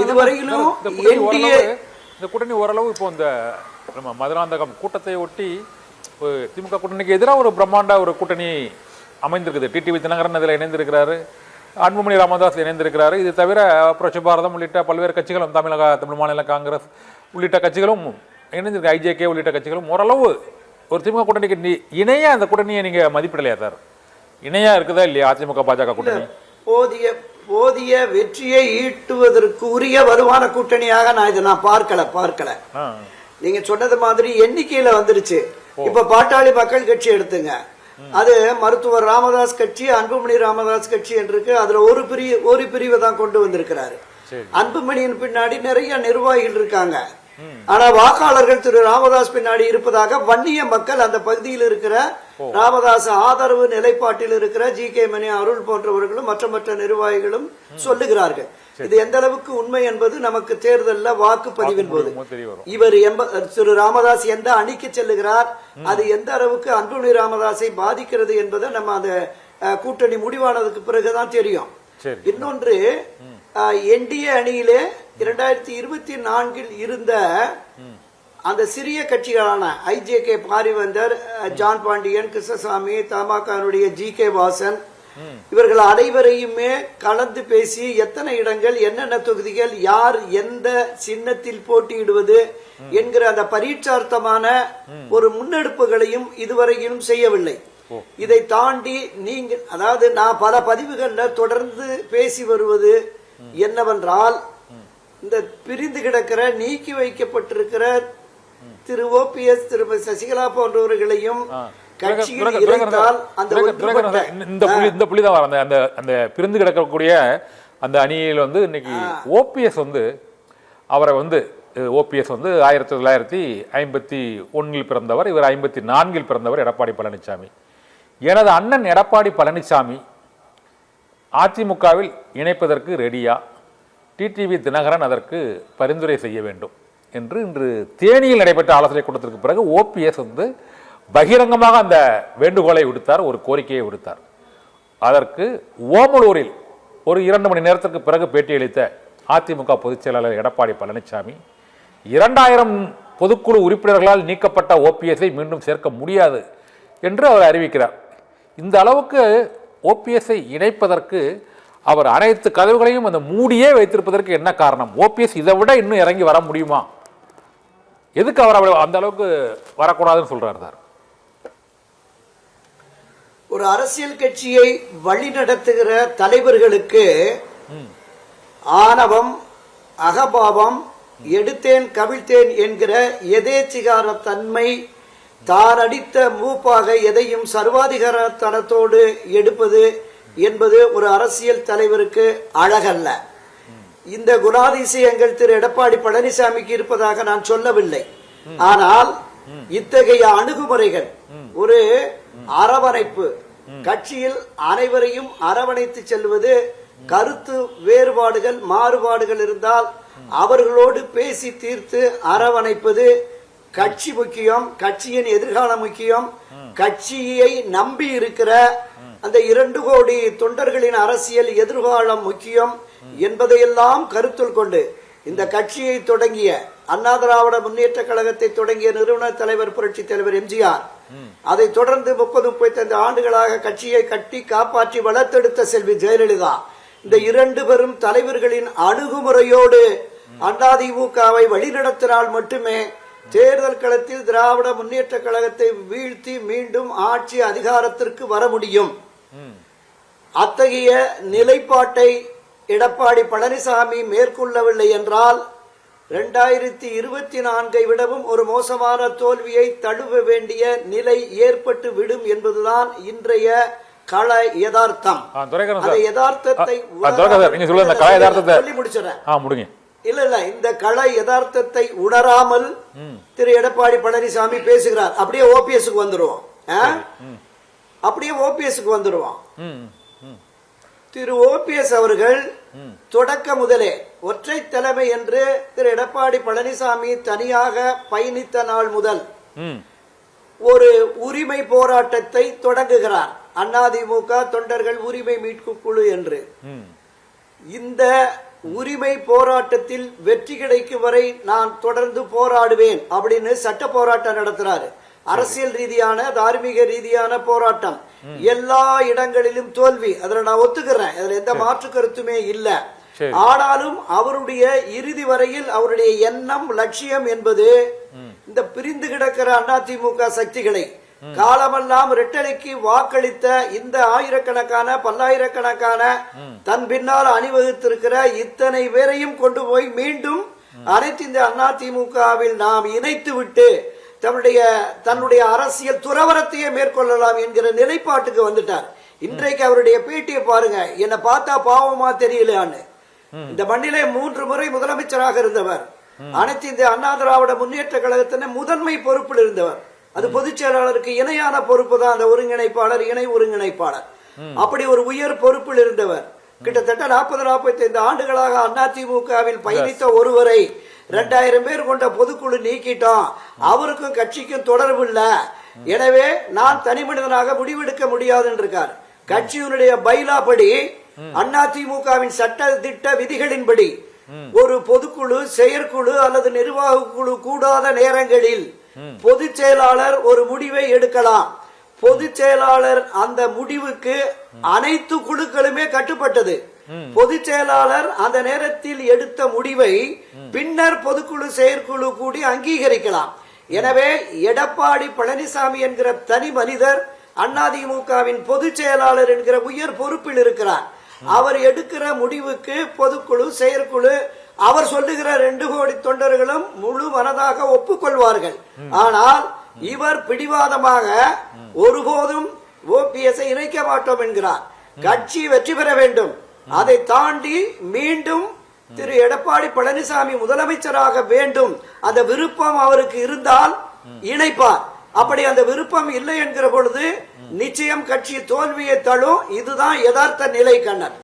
இதுவரையிலும் இந்த கூட்டணி ஓரளவு இப்போ இந்த நம்ம மதுராந்தகம் கூட்டத்தை ஒட்டி திமுக கூட்டணிக்கு எதிராக ஒரு பிரம்மாண்ட ஒரு கூட்டணி அமைந்திருக்குது. டிடிவி தினகரன் இதில் இணைந்திருக்கிறாரு, அன்புமணி ராமதாஸ் இணைந்திருக்கிறாரு. இது தவிர புரட்சி பாரதம் உள்ளிட்ட பல்வேறு கட்சிகளும், தமிழ் மாநில காங்கிரஸ் உள்ளிட்ட கட்சிகளும் இணைந்திருக்கு, ஐஜேகே உள்ளிட்ட கட்சிகளும் ஓரளவு ஒரு திமுக கூட்டணிக்கு இணையா அந்த கூட்டணியை நீங்க மதிப்பிடலையா சார்? இணையா இருக்குதா இல்லையா அதிமுக பாஜக கூட்டணி? போதிய வெற்றியை ஈட்டுவதற்கு உரிய வலுவான கூட்டணியாக நான் பார்க்கல. நீங்க சொன்னது மாதிரி எண்ணிக்கையில வந்துருச்சு. இப்ப பாட்டாளி மக்கள் கட்சி எடுத்துங்க, அது மருத்துவர் ராமதாஸ் கட்சி, அன்புமணி ராமதாஸ் கட்சி என்று அதுல ஒரு பிரிவை தான் கொண்டு வந்திருக்கிறாரு. அன்புமணியின் பின்னாடி நிறைய நிர்வாகிகள் இருக்காங்க. ஆனா வாக்காளர்கள் திரு ராமதாஸ் பின்னாடி இருப்பதாக வன்னிய மக்கள், அந்த பகுதியில் இருக்கிற ராமதாஸ் ஆதரவு நிலைப்பாட்டில் இருக்கிற ஜி.கே. மணி, அருள் போன்றவர்களும் மற்ற நிர்வாகிகளும் சொல்லுகிறார்கள். இது எந்த அளவுக்கு உண்மை என்பது நமக்கு தேர்தல்ல வாக்குப்பதிவின் போது இவர் திரு ராமதாஸ் எந்த அணிக்கு செல்லுகிறார், அது எந்த அளவுக்கு அன்புமணி ராமதாஸை பாதிக்கிறது என்பதை நம்ம அந்த கூட்டணி முடிவானதுக்கு பிறகுதான் தெரியும். இன்னொன்று, என்டிஏ அணியிலே 2024 இருந்த அந்த சிறிய கட்சிகளான ஐஜேகே, பாரிவந்தர், ஜான் பாண்டியன், கிருஷ்ணசாமி, தமாகனுடைய ஜி.கே. வாசன், இவர்கள் அனைவரையுமே கலந்து பேசி எத்தனை இடங்கள், என்னென்ன தொகுதிகள், யார் எந்த சின்னத்தில் போட்டியிடுவது என்கிற அந்த பரீட்சார்த்தமான ஒரு முன்னெடுப்புகளையும் இதுவரையிலும் செய்யவில்லை. இதை தாண்டி அதாவது நான் பல பதிவுகள்ல தொடர்ந்து பேசி வருவது என்னவென்றால், இந்த பிரிந்து கிடக்கிற, நீக்கி வைக்கப்பட்டிருக்கிற திரு ஓபிஎஸ், திருமதி சசிகலா போன்றவர்களையும் இந்த புள்ளிதான் அந்த பிரிந்து கிடக்கக்கூடிய அந்த அணியில் இன்னைக்கு ஓபிஎஸ் அவரை ஓபிஎஸ் 1951 பிறந்தவர், இவர் 54 பிறந்தவர் எடப்பாடி பழனிசாமி. எனது அண்ணன் எடப்பாடி பழனிசாமி அதிமுகவில் இணைப்பதற்கு ரெடியா, டிடிவி தினகரன் அதற்கு பரிந்துரை செய்ய வேண்டும் என்று இன்று தேனியில் நடைபெற்ற ஆலோசனை கூட்டத்திற்கு பிறகு ஓபிஎஸ் பகிரங்கமாக அந்த வேண்டுகோளை விடுத்தார், ஒரு கோரிக்கையை விடுத்தார். அதற்கு ஓமலூரில் ஒரு 2 மணி நேரத்திற்கு பிறகு பேட்டியளித்த அதிமுக பொதுச் செயலாளர் எடப்பாடி பழனிசாமி 2000 பொதுக்குழு உறுப்பினர்களால் நீக்கப்பட்ட ஓபிஎஸ்ஐ மீண்டும் சேர்க்க முடியாது என்று அவர் அறிவிக்கிறார். இந்த அளவுக்கு ஓபிஎஸ்ஐ இணைப்பதற்கு அவர் அனைத்து கதவுகளையும் அந்த மூடியே வைத்திருப்பதற்கு என்ன காரணம்? ஓபிஎஸ் இதை விட இன்னும் இறங்கி வர முடியுமா? எதுக்கு அவர் அந்த அளவுக்கு வரக்கூடாதுன்னு சொல்றாரு சார்? ஒரு அரசியல் கட்சியை வழிநடத்துகிற தலைவர்களுக்கு ஆணவம், அகபாவம், எடுத்தேன் கவிழ்த்தேன் என்கிற எதேச்சிகார தன்மை, தான் அடித்த மூப்பாக எதையும் சர்வாதிகாரத்தனத்தோடு எடுப்பது என்பது ஒரு அரசியல் தலைவருக்கு அழகல்ல. இந்த குணாதிசயங்கள் திரு எடப்பாடி பழனிசாமிக்கு இருப்பதாக நான் சொல்லவில்லை. ஆனால் இத்தகைய அணுகுமுறைகள், ஒரு அரவணைப்பு, கட்சியில் அனைவரையும் அரவணைத்து செல்வது, கருத்து வேறுபாடுகள் மாறுபாடுகள் இருந்தால் அவர்களோடு பேசி தீர்த்து அரவணைப்பது, கட்சி முக்கியம், கட்சியின் எதிர்காலம் முக்கியம், கட்சியை நம்பி இருக்கிற அந்த 2 கோடி தொண்டர்களின் அரசியல் எதிர்காலம் முக்கியம் என்பதையெல்லாம் கருத்தில் கொண்டு இந்த கட்சியை தொடங்கிய அண்ணா திராவிட முன்னேற்ற கழகத்தை தொடங்கிய நிறுவன தலைவர் புரட்சி தலைவர் எம்ஜிஆர், அதை தொடர்ந்து 30-35 ஆண்டுகளாக கட்சியை கட்டி காப்பாற்றி வளர்த்தெடுத்த செல்வி ஜெயலலிதா, இந்த 2 பெரும் தலைவர்களின் அணுகுமுறையோடு அதிமுகவை வழிநடத்தினால் மட்டுமே தேர்தல் களத்தில் திராவிட முன்னேற்ற கழகத்தை வீழ்த்தி மீண்டும் ஆட்சி அதிகாரத்திற்கு வர முடியும். அத்தகைய நிலைப்பாட்டை எடப்பாடி பழனிசாமி மேற்கொள்ளவில்லை என்றால் 2024 விடவும் ஒரு மோசமான தோல்வியை தழுவ வேண்டிய நிலை ஏற்பட்டு விடும் என்பதுதான் இன்றைய கள யதார்த்தம். அந்த யதார்த்தத்தை சொல்லி முடிச்சிடறேன். இல்ல இந்த கள யதார்த்தத்தை உணராமல் திரு எடப்பாடி பழனிசாமி பேசுகிறார். அப்படியே ஓபிஎஸ்க்கு வந்துருவான். திரு ஓபிஎஸ் அவர்கள் தொடக்க முதலே ஒற்றை தலைமை என்று திரு எடப்பாடி பழனிசாமி தனியாக பயணித்த நாள் முதல் ஒரு உரிமை போராட்டத்தை தொடங்குகிறார். அதிமுக தொண்டர்கள் உரிமை மீட்பு குழு என்று. இந்த உரிமை போராட்டத்தில் வெற்றி கிடைக்கும் வரை நான் தொடர்ந்து போராடுவேன் அப்படின்னு சட்ட போராட்டம் நடத்துறாரு. அரசியல் ரீதியான தார்மீக ரீதியான போராட்டம், எல்லா இடங்களிலும் தோல்வி. அதுல நான் ஒத்துக்கிறேன், அதுல எந்த மாற்று கருத்துமே இல்ல. ஆனாலும் அவருடைய இறுதி வரையில் அவருடைய எண்ணம் லட்சியம் என்பது இந்த பிரிந்து கிடக்கிற அதிமுக சக்திகளை காலமெல்லாம் ரெட்டலைக்கு வாக்களித்த இந்த ஆயிரக்கணக்கான பல்லாயிரக்கணக்கான தன் பின்னால் அணிவகுத்திருக்கிற இத்தனை பேரையும் கொண்டு போய் மீண்டும் அனைத்து இந்த அதிமுகவில் நாம் இணைத்து விட்டு தன்னுடைய அரசியல் துறவரத்தையே மேற்கொள்ளலாம் என்கிற நிலைப்பாட்டுக்கு வந்துட்டார். இன்றைக்கு அவருடைய பேட்டியை பாருங்க, என்னை பார்த்தா பாவமா தெரியலையான்னு. இந்த மண்ணிலே 3 முறை முதலமைச்சராக இருந்தவர், அனைத்து இந்த அண்ணா திராவிட முன்னேற்ற கழகத்தின் முதன்மை பொறுப்பில் இருந்தவர். அது பொதுச் செயலாளருக்கு இணையான பொறுப்பு தான் அந்த ஒருங்கிணைப்பாளர், இணை ஒருங்கிணைப்பாளர். அப்படி ஒரு உயர் பொறுப்பில் இருந்தவர். கிட்டத்தட்ட 40-45 ஆண்டுகளாக அதிமுகவில் பயணித்த ஒருவரை 2000 பேர் கொண்ட பொதுக்குழு நீக்கிட்டோம், அவருக்கும் கட்சிக்கும் தொடர்பு இல்ல, எனவே நான் தனி மனிதனாக முடிவெடுக்க முடியாதுன்னு இருக்கார். கட்சியினுடைய பைலா படி அதிமுகவின் சட்ட திட்ட விதிகளின்படி ஒரு பொதுக்குழு, செயற்குழு அல்லது நிர்வாக குழு கூடாத நேரங்களில் பொதுச் செயலாளர் ஒரு முடிவை எடுக்கலாம். பொதுச் செயலாளர் அந்த முடிவுக்கு அனைத்து குழுக்களுமே கட்டுப்பட்டது. பொதுச் செயலாளர் அந்த நேரத்தில் எடுத்த முடிவை பின்னர் பொதுக்குழு செயற்குழு கூடி அங்கீகரிக்கலாம். எனவே எடப்பாடி பழனிசாமி என்கிற தனி மனிதர் அதிமுகவின் பொதுச் செயலாளர் என்கிற உயர் பொறுப்பில் இருக்கிறார். அவர் எடுக்கிற முடிவுக்கு பொதுக்குழு செயற்குழு அவர் சொல்லுகிற 2 கோடி தொண்டர்களும் முழு மனதாக ஒப்புக்கொள்வார்கள். ஆனால் இவர் பிடிவாதமாக ஒருபோதும் ஓபிஎஸ் இணைக்க மாட்டோம் என்கிறார். கட்சி வெற்றி பெற வேண்டும், அதை தாண்டி மீண்டும் திரு எடப்பாடி பழனிசாமி முதலமைச்சராக வேண்டும், அந்த விருப்பம் அவருக்கு இருந்தால் இணைப்பார். அப்படி அந்த விருப்பம் இல்லை என்கிற பொழுது நிச்சயம் கட்சி தோல்வியை தழும். இதுதான் யதார்த்த நிலை. கண்ணன்.